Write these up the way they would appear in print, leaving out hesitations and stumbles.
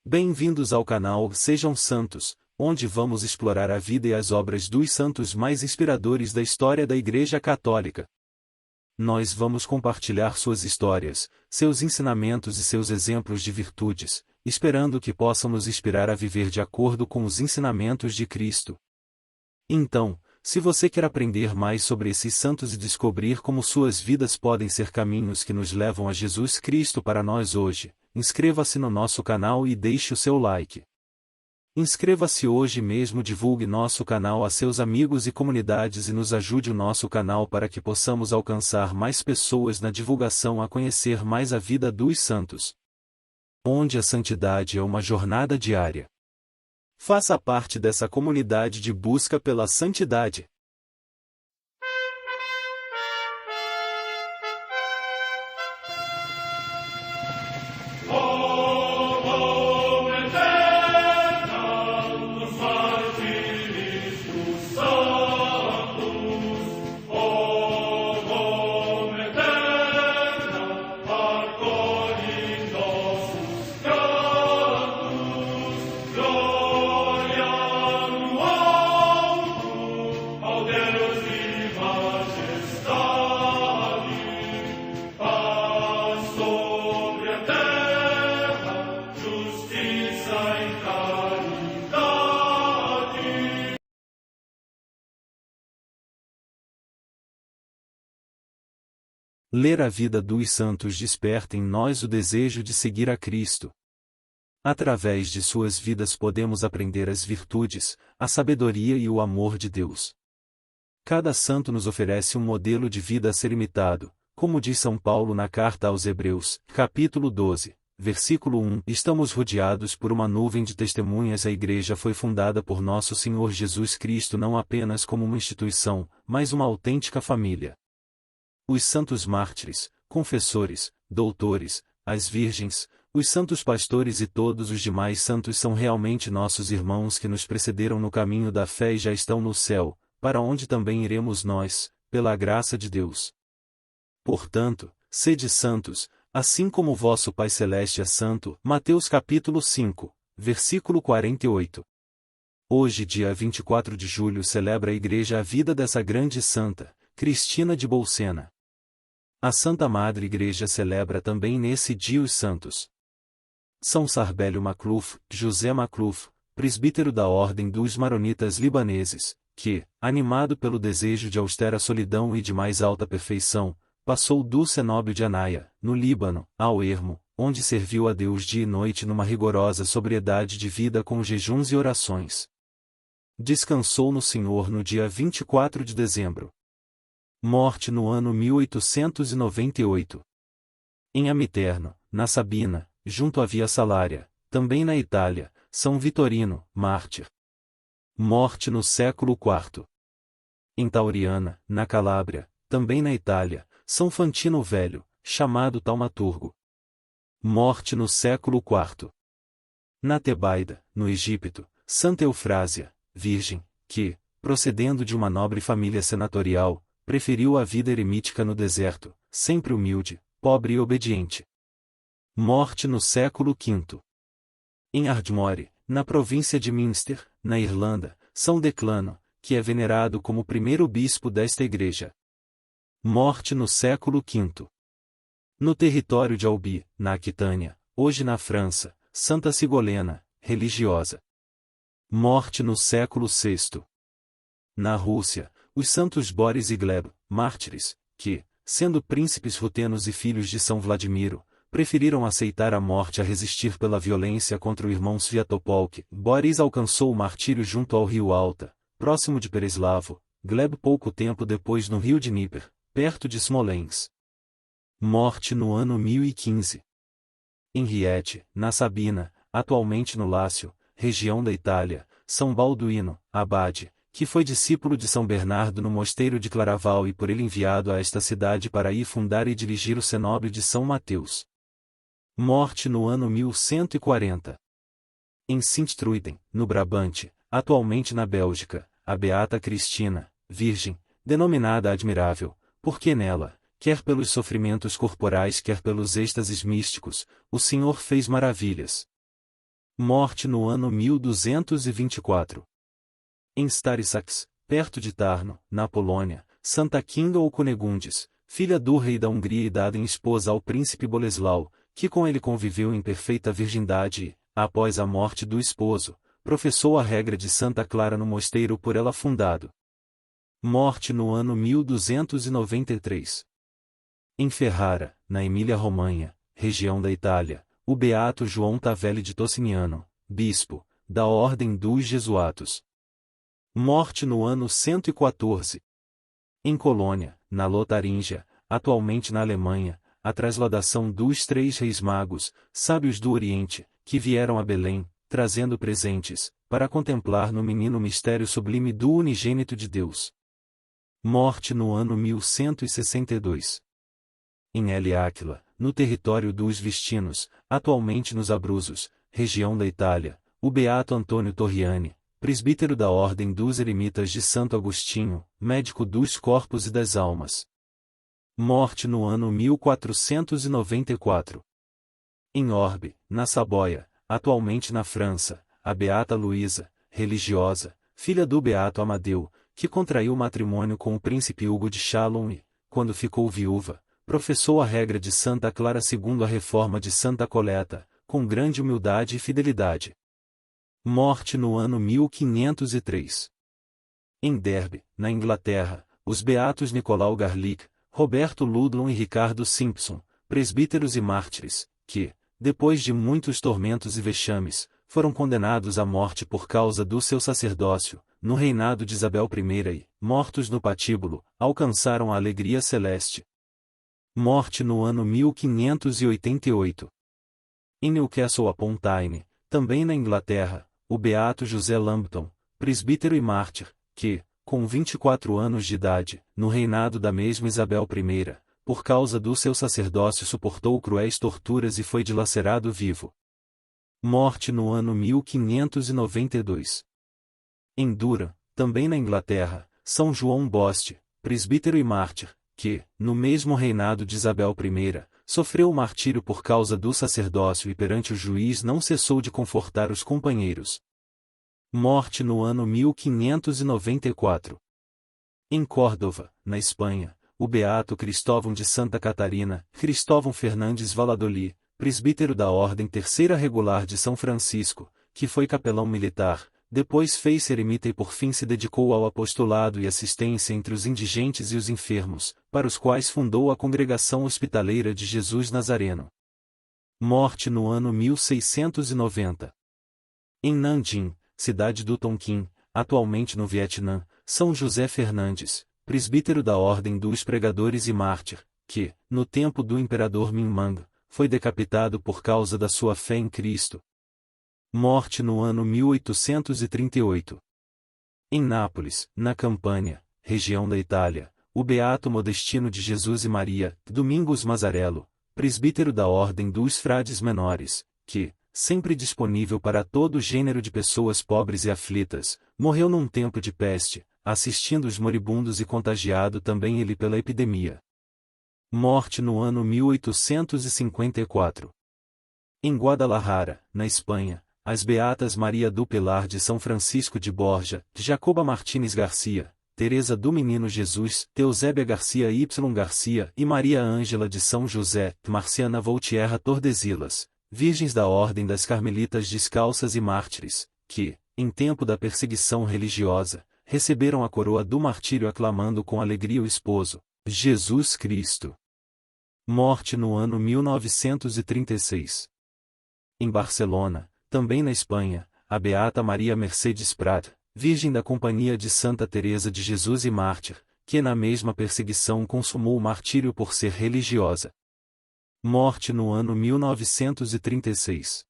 Bem-vindos ao canal Sejam Santos, onde vamos explorar a vida e as obras dos santos mais inspiradores da história da Igreja Católica. Nós vamos compartilhar suas histórias, seus ensinamentos e seus exemplos de virtudes, esperando que possam nos inspirar a viver de acordo com os ensinamentos de Cristo. Então, se você quer aprender mais sobre esses santos e descobrir como suas vidas podem ser caminhos que nos levam a Jesus Cristo para nós hoje, inscreva-se no nosso canal e deixe o seu like. Inscreva-se hoje mesmo, divulgue nosso canal a seus amigos e comunidades e nos ajude o nosso canal para que possamos alcançar mais pessoas na divulgação a conhecer mais a vida dos santos. Onde a santidade é uma jornada diária. Faça parte dessa comunidade de busca pela santidade. Ler a vida dos santos desperta em nós o desejo de seguir a Cristo. Através de suas vidas podemos aprender as virtudes, a sabedoria e o amor de Deus. Cada santo nos oferece um modelo de vida a ser imitado, como diz São Paulo na carta aos Hebreus, capítulo 12, versículo 1. Estamos rodeados por uma nuvem de testemunhas. A Igreja foi fundada por nosso Senhor Jesus Cristo não apenas como uma instituição, mas uma autêntica família. Os santos mártires, confessores, doutores, as virgens, os santos pastores e todos os demais santos são realmente nossos irmãos que nos precederam no caminho da fé e já estão no céu, para onde também iremos nós, pela graça de Deus. Portanto, sede santos, assim como vosso Pai Celeste é santo. Mateus capítulo 5, versículo 48. Hoje, dia 24 de julho, celebra a Igreja a vida dessa grande santa, Cristina de Bolsena. A Santa Madre Igreja celebra também nesse dia os santos São Sarbélio Macluf, José Macluf, presbítero da Ordem dos Maronitas Libaneses, que, animado pelo desejo de austera solidão e de mais alta perfeição, passou do cenóbio de Anaia, no Líbano, ao ermo, onde serviu a Deus dia e noite numa rigorosa sobriedade de vida com jejuns e orações. Descansou no Senhor no dia 24 de dezembro. Morte no ano 1898. Em Amiterno, na Sabina, junto à Via Salária, também na Itália, São Vitorino, mártir. Morte no século IV. Em Tauriana, na Calábria, também na Itália, São Fantino Velho, chamado Taumaturgo. Morte no século IV. Na Tebaida, no Egito, Santa Eufrásia, virgem, que, procedendo de uma nobre família senatorial, preferiu a vida eremítica no deserto, sempre humilde, pobre e obediente. Morte no século V. Em Ardmore, na província de Munster, na Irlanda, São Declano, que é venerado como o primeiro bispo desta igreja. Morte no século V. No território de Albi, na Aquitânia, hoje na França, Santa Sigolena, religiosa. Morte no século VI. Na Rússia, os santos Boris e Gleb, mártires, que, sendo príncipes rutenos e filhos de São Vladimiro, preferiram aceitar a morte a resistir pela violência contra o irmão Sviatopolk. Boris alcançou o martírio junto ao rio Alta, próximo de Pereslavo, Gleb pouco tempo depois no rio Dnieper, perto de Smolensk. Morte no ano 1015. Em Riete, na Sabina, atualmente no Lácio, região da Itália, São Balduíno, abade, que foi discípulo de São Bernardo no mosteiro de Claraval e por ele enviado a esta cidade para ir fundar e dirigir o cenóbio de São Mateus. Morte no ano 1140. Em Sint-Truiden, no Brabante, atualmente na Bélgica, a Beata Cristina, virgem, denominada Admirável, porque nela, quer pelos sofrimentos corporais quer pelos êxtases místicos, o Senhor fez maravilhas. Morte no ano 1224. Em Starissax, perto de Tarno, na Polônia, Santa Kinga ou Cunegundes, filha do rei da Hungria e dada em esposa ao príncipe Boleslau, que com ele conviveu em perfeita virgindade e, após a morte do esposo, professou a regra de Santa Clara no mosteiro por ela fundado. Morte no ano 1293. Em Ferrara, na Emília-Romanha, região da Itália, o beato João Tavelli de Tossiniano, bispo, da Ordem dos Jesuatos. Morte no ano 114. Em Colônia, na Lotaríngia, atualmente na Alemanha, a transladação dos 3 reis magos, sábios do Oriente, que vieram a Belém, trazendo presentes, para contemplar no menino o mistério sublime do unigênito de Deus. Morte no ano 1162. Em El Áquila, no território dos Vistinos, atualmente nos Abruzos, região da Itália, o beato Antônio Torriani, presbítero da Ordem dos Eremitas de Santo Agostinho, médico dos corpos e das almas. Morte no ano 1494. Em Orbe, na Saboia, atualmente na França, a beata Luísa, religiosa, filha do beato Amadeu, que contraiu matrimônio com o príncipe Hugo de Chalon e, quando ficou viúva, professou a regra de Santa Clara segundo a reforma de Santa Coleta, com grande humildade e fidelidade. Morte no ano 1503. Em Derby, na Inglaterra, os beatos Nicolau Garlick, Roberto Ludlum e Ricardo Simpson, presbíteros e mártires, que, depois de muitos tormentos e vexames, foram condenados à morte por causa do seu sacerdócio, no reinado de Isabel I e, mortos no patíbulo, alcançaram a alegria celeste. Morte no ano 1588. Em Newcastle upon Tyne, também na Inglaterra, o beato José Lambton, presbítero e mártir, que, com 24 anos de idade, no reinado da mesma Isabel I, por causa do seu sacerdócio suportou cruéis torturas e foi dilacerado vivo. Morte no ano 1592. Em Durham, também na Inglaterra, São João Boste, presbítero e mártir, que, no mesmo reinado de Isabel I, sofreu o martírio por causa do sacerdócio e perante o juiz não cessou de confortar os companheiros. Morte no ano 1594. Em Córdoba, na Espanha, o beato Cristóvão de Santa Catarina, Cristóvão Fernandes Valladolid, presbítero da Ordem Terceira Regular de São Francisco, que foi capelão militar, depois fez-se eremita e por fim se dedicou ao apostolado e assistência entre os indigentes e os enfermos, para os quais fundou a Congregação Hospitaleira de Jesus Nazareno. Morte no ano 1690. Em Nanjing, cidade do Tonkin, atualmente no Vietnã, São José Fernandes, presbítero da Ordem dos Pregadores e mártir, que, no tempo do imperador Minh Mang, foi decapitado por causa da sua fé em Cristo. Morte no ano 1838. Em Nápoles, na Campânia, região da Itália, o beato Modestino de Jesus e Maria, Domingos Mazzarello, presbítero da Ordem dos Frades Menores, que, sempre disponível para todo gênero de pessoas pobres e aflitas, morreu num tempo de peste, assistindo os moribundos e contagiado também ele pela epidemia. Morte no ano 1854. Em Guadalajara, na Espanha, as beatas Maria do Pilar de São Francisco de Borja, Jacoba Martínez Garcia, Teresa do Menino Jesus, Eusébia Garcia Y Garcia e Maria Ângela de São José, Marciana Voltierra Tordesillas, virgens da Ordem das Carmelitas Descalças e mártires, que, em tempo da perseguição religiosa, receberam a coroa do martírio aclamando com alegria o esposo, Jesus Cristo. Morte no ano 1936. Em Barcelona, também na Espanha, a beata Maria Mercedes Prat, virgem da Companhia de Santa Teresa de Jesus e mártir, que na mesma perseguição consumou o martírio por ser religiosa. Morte no ano 1936.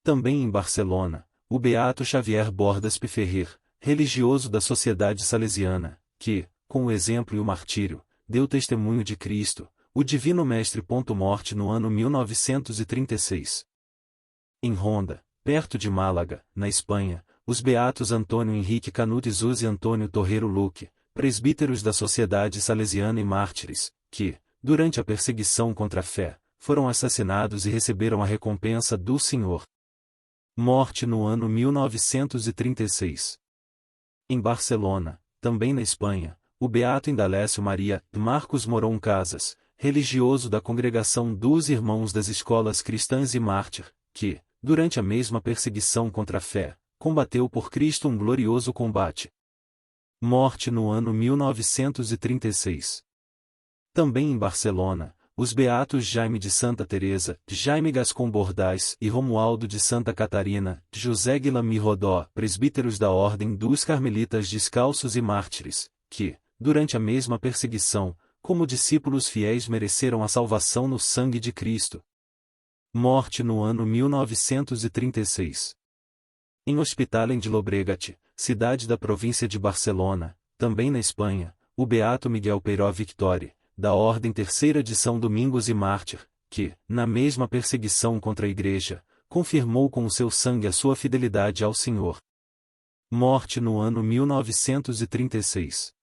Também em Barcelona, o beato Xavier Bordas Piferrer, religioso da Sociedade Salesiana, que, com o exemplo e o martírio, deu testemunho de Cristo, o Divino Mestre. Morte no ano 1936. Em Ronda, perto de Málaga, na Espanha, os beatos Antônio Henrique Canuto e Antônio Torreiro Luque, presbíteros da Sociedade Salesiana e mártires, que, durante a perseguição contra a fé, foram assassinados e receberam a recompensa do Senhor. Morte no ano 1936. Em Barcelona, também na Espanha, o beato Indalécio Maria Marcos Morón Casas, religioso da Congregação dos Irmãos das Escolas Cristãs e Mártir, que, durante a mesma perseguição contra a fé, combateu por Cristo um glorioso combate. Morte no ano 1936. Também em Barcelona, os beatos Jaime de Santa Teresa, Jaime Gascon Bordais e Romualdo de Santa Catarina, José Guilherme Rodó, presbíteros da Ordem dos Carmelitas Descalços e Mártires, que, durante a mesma perseguição, como discípulos fiéis mereceram a salvação no sangue de Cristo. Morte no ano 1936. Em Hospitalet de Llobregat, cidade da província de Barcelona, também na Espanha, o beato Miguel Peiró Victori, da Ordem Terceira de São Domingos e Mártir, que, na mesma perseguição contra a Igreja, confirmou com o seu sangue a sua fidelidade ao Senhor. Morte no ano 1936.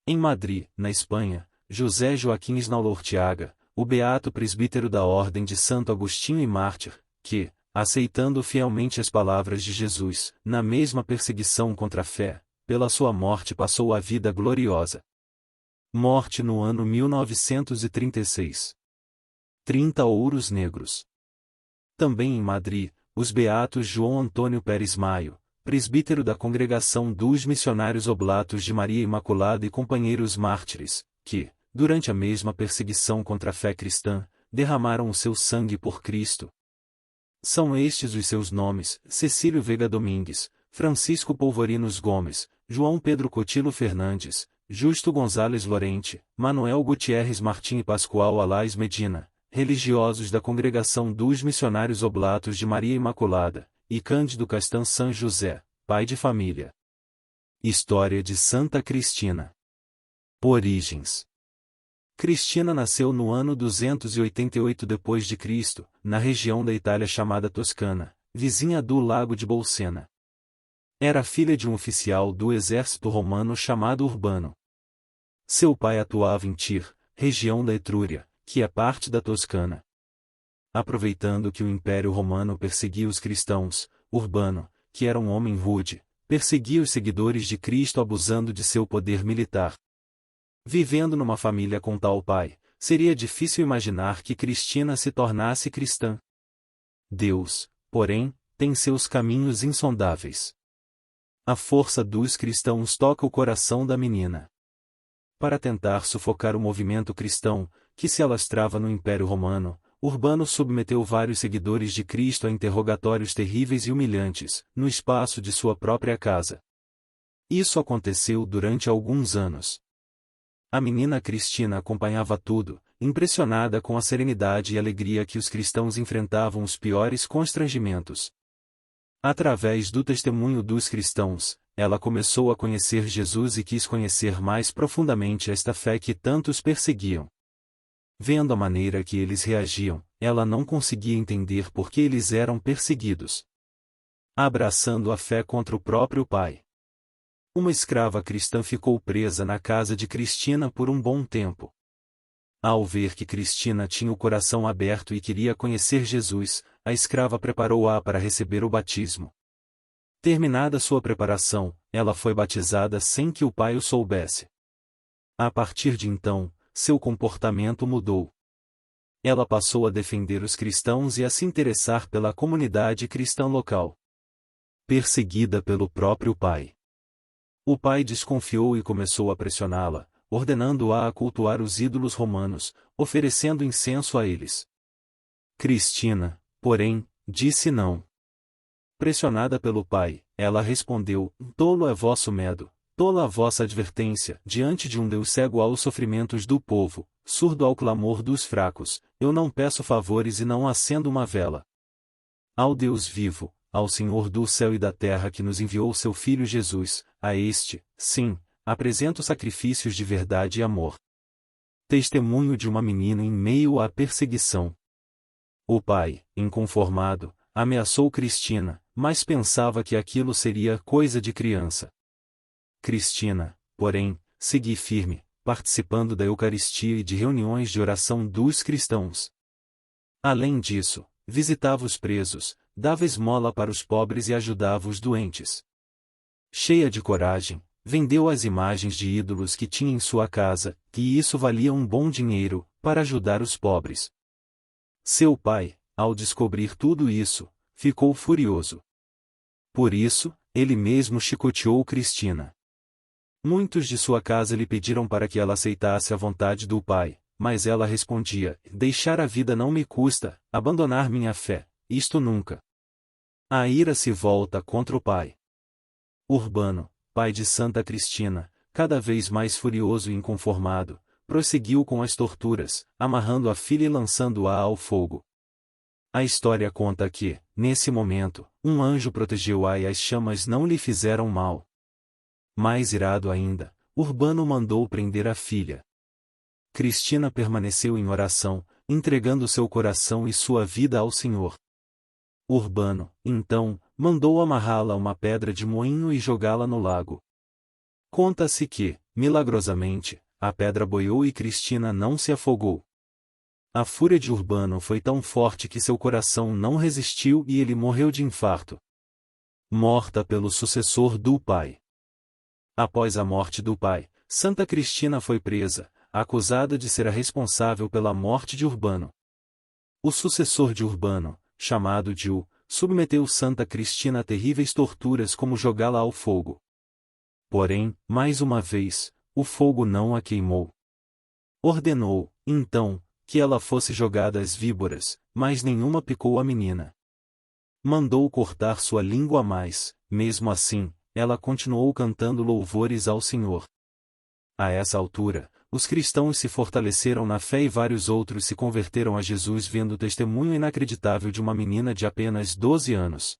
Em Madrid, na Espanha, José Joaquim Esnaulortiaga, o beato presbítero da Ordem de Santo Agostinho e Mártir, que, aceitando fielmente as palavras de Jesus, na mesma perseguição contra a fé, pela sua morte passou a vida gloriosa. Morte no ano 1936. 30 ouros negros. Também em Madrid, os beatos João Antônio Pérez Maio, presbítero da Congregação dos Missionários Oblatos de Maria Imaculada e companheiros mártires, que, durante a mesma perseguição contra a fé cristã, derramaram o seu sangue por Cristo. São estes os seus nomes: Cecílio Vega Domingues, Francisco Polvorinos Gomes, João Pedro Cotilo Fernandes, Justo Gonzales Lorente, Manuel Gutierrez Martim e Pascoal Alais Medina, religiosos da Congregação dos Missionários Oblatos de Maria Imaculada, e Cândido Castan San José, pai de família. História de Santa Cristina. Origens. Cristina nasceu no ano 288 d.C., na região da Itália chamada Toscana, vizinha do Lago de Bolsena. Era filha de um oficial do exército romano chamado Urbano. Seu pai atuava em Tir, região da Etrúria, que é parte da Toscana. Aproveitando que o Império Romano perseguia os cristãos, Urbano, que era um homem rude, perseguia os seguidores de Cristo abusando de seu poder militar. Vivendo numa família com tal pai, seria difícil imaginar que Cristina se tornasse cristã. Deus, porém, tem seus caminhos insondáveis. A força dos cristãos toca o coração da menina. Para tentar sufocar o movimento cristão, que se alastrava no Império Romano, Urbano submeteu vários seguidores de Cristo a interrogatórios terríveis e humilhantes, no espaço de sua própria casa. Isso aconteceu durante alguns anos. A menina Cristina acompanhava tudo, impressionada com a serenidade e alegria que os cristãos enfrentavam os piores constrangimentos. Através do testemunho dos cristãos, ela começou a conhecer Jesus e quis conhecer mais profundamente esta fé que tantos perseguiam. Vendo a maneira que eles reagiam, ela não conseguia entender por que eles eram perseguidos. Abraçando a fé contra o próprio pai. Uma escrava cristã ficou presa na casa de Cristina por um bom tempo. Ao ver que Cristina tinha o coração aberto e queria conhecer Jesus, a escrava preparou-a para receber o batismo. Terminada sua preparação, ela foi batizada sem que o pai o soubesse. A partir de então, seu comportamento mudou. Ela passou a defender os cristãos e a se interessar pela comunidade cristã local. Perseguida pelo próprio pai. O pai desconfiou e começou a pressioná-la, ordenando-a a cultuar os ídolos romanos, oferecendo incenso a eles. Cristina, porém, disse não. Pressionada pelo pai, ela respondeu: tolo é vosso medo, tola a vossa advertência, diante de um Deus cego aos sofrimentos do povo, surdo ao clamor dos fracos, eu não peço favores e não acendo uma vela. Ao Deus vivo, ao Senhor do céu e da terra que nos enviou seu Filho Jesus, a este, sim, apresento sacrifícios de verdade e amor. Testemunho de uma menina em meio à perseguição. O pai, inconformado, ameaçou Cristina, mas pensava que aquilo seria coisa de criança. Cristina, porém, seguia firme, participando da Eucaristia e de reuniões de oração dos cristãos. Além disso, visitava os presos, dava esmola para os pobres e ajudava os doentes. Cheia de coragem, vendeu as imagens de ídolos que tinha em sua casa, e isso valia um bom dinheiro, para ajudar os pobres. Seu pai, ao descobrir tudo isso, ficou furioso. Por isso, ele mesmo chicoteou Cristina. Muitos de sua casa lhe pediram para que ela aceitasse a vontade do pai, mas ela respondia: deixar a vida não me custa, abandonar minha fé, isto nunca. A ira se volta contra o pai. Urbano, pai de Santa Cristina, cada vez mais furioso e inconformado, prosseguiu com as torturas, amarrando a filha e lançando-a ao fogo. A história conta que, nesse momento, um anjo protegeu-a e as chamas não lhe fizeram mal. Mais irado ainda, Urbano mandou prender a filha. Cristina permaneceu em oração, entregando seu coração e sua vida ao Senhor. Urbano, então, mandou amarrá-la a uma pedra de moinho e jogá-la no lago. Conta-se que, milagrosamente, a pedra boiou e Cristina não se afogou. A fúria de Urbano foi tão forte que seu coração não resistiu e ele morreu de infarto. Morta pelo sucessor do pai. Após a morte do pai, Santa Cristina foi presa, acusada de ser a responsável pela morte de Urbano. O sucessor de Urbano, chamado Diu, submeteu Santa Cristina a terríveis torturas como jogá-la ao fogo. Porém, mais uma vez, o fogo não a queimou. Ordenou, então, que ela fosse jogada às víboras, mas nenhuma picou a menina. Mandou cortar sua língua, mas, mesmo assim, ela continuou cantando louvores ao Senhor. A essa altura, os cristãos se fortaleceram na fé e vários outros se converteram a Jesus vendo o testemunho inacreditável de uma menina de apenas 12 anos.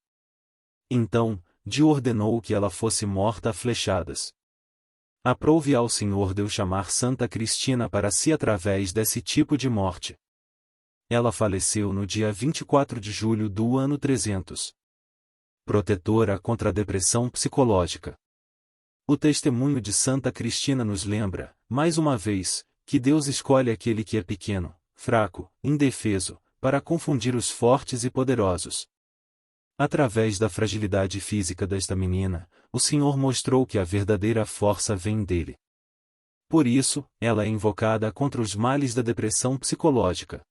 Então, Diu ordenou que ela fosse morta a flechadas. Aprove ao Senhor Deus chamar Santa Cristina para si através desse tipo de morte. Ela faleceu no dia 24 de julho do ano 300. Protetora contra a depressão psicológica. O testemunho de Santa Cristina nos lembra, mais uma vez, que Deus escolhe aquele que é pequeno, fraco, indefeso, para confundir os fortes e poderosos. Através da fragilidade física desta menina, o Senhor mostrou que a verdadeira força vem dele. Por isso, ela é invocada contra os males da depressão psicológica.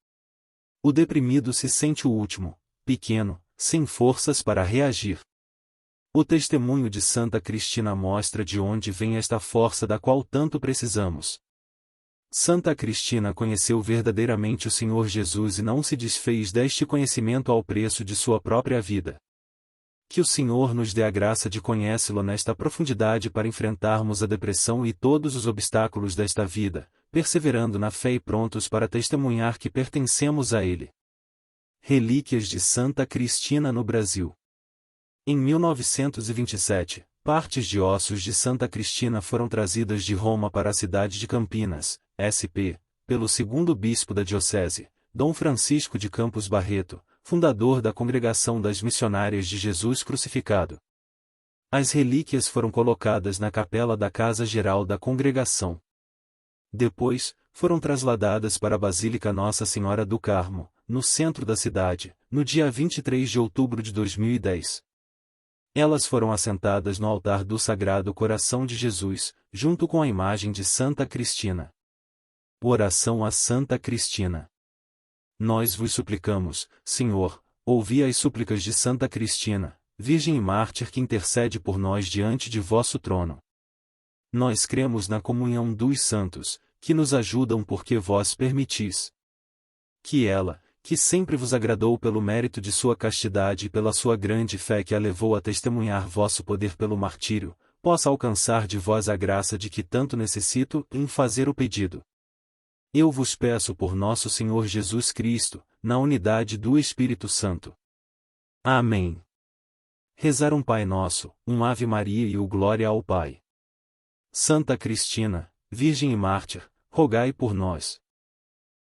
O deprimido se sente o último, pequeno, sem forças para reagir. O testemunho de Santa Cristina mostra de onde vem esta força da qual tanto precisamos. Santa Cristina conheceu verdadeiramente o Senhor Jesus e não se desfez deste conhecimento ao preço de sua própria vida. Que o Senhor nos dê a graça de conhecê-lo nesta profundidade para enfrentarmos a depressão e todos os obstáculos desta vida, perseverando na fé e prontos para testemunhar que pertencemos a Ele. Relíquias de Santa Cristina no Brasil. Em 1927, partes de ossos de Santa Cristina foram trazidas de Roma para a cidade de Campinas, SP, pelo segundo bispo da diocese, Dom Francisco de Campos Barreto, fundador da Congregação das Missionárias de Jesus Crucificado. As relíquias foram colocadas na capela da Casa Geral da Congregação. Depois, foram trasladadas para a Basílica Nossa Senhora do Carmo, no centro da cidade, no dia 23 de outubro de 2010. Elas foram assentadas no altar do Sagrado Coração de Jesus, junto com a imagem de Santa Cristina. Oração a Santa Cristina. Nós vos suplicamos, Senhor, ouvi as súplicas de Santa Cristina, Virgem e mártir que intercede por nós diante de vosso trono. Nós cremos na comunhão dos santos, que nos ajudam porque vós permitis. Que ela, que sempre vos agradou pelo mérito de sua castidade e pela sua grande fé que a levou a testemunhar vosso poder pelo martírio, possa alcançar de vós a graça de que tanto necessito em fazer o pedido. Eu vos peço por nosso Senhor Jesus Cristo, na unidade do Espírito Santo. Amém. Rezar um Pai Nosso, um Ave Maria e o Glória ao Pai. Santa Cristina, Virgem e Mártir, rogai por nós.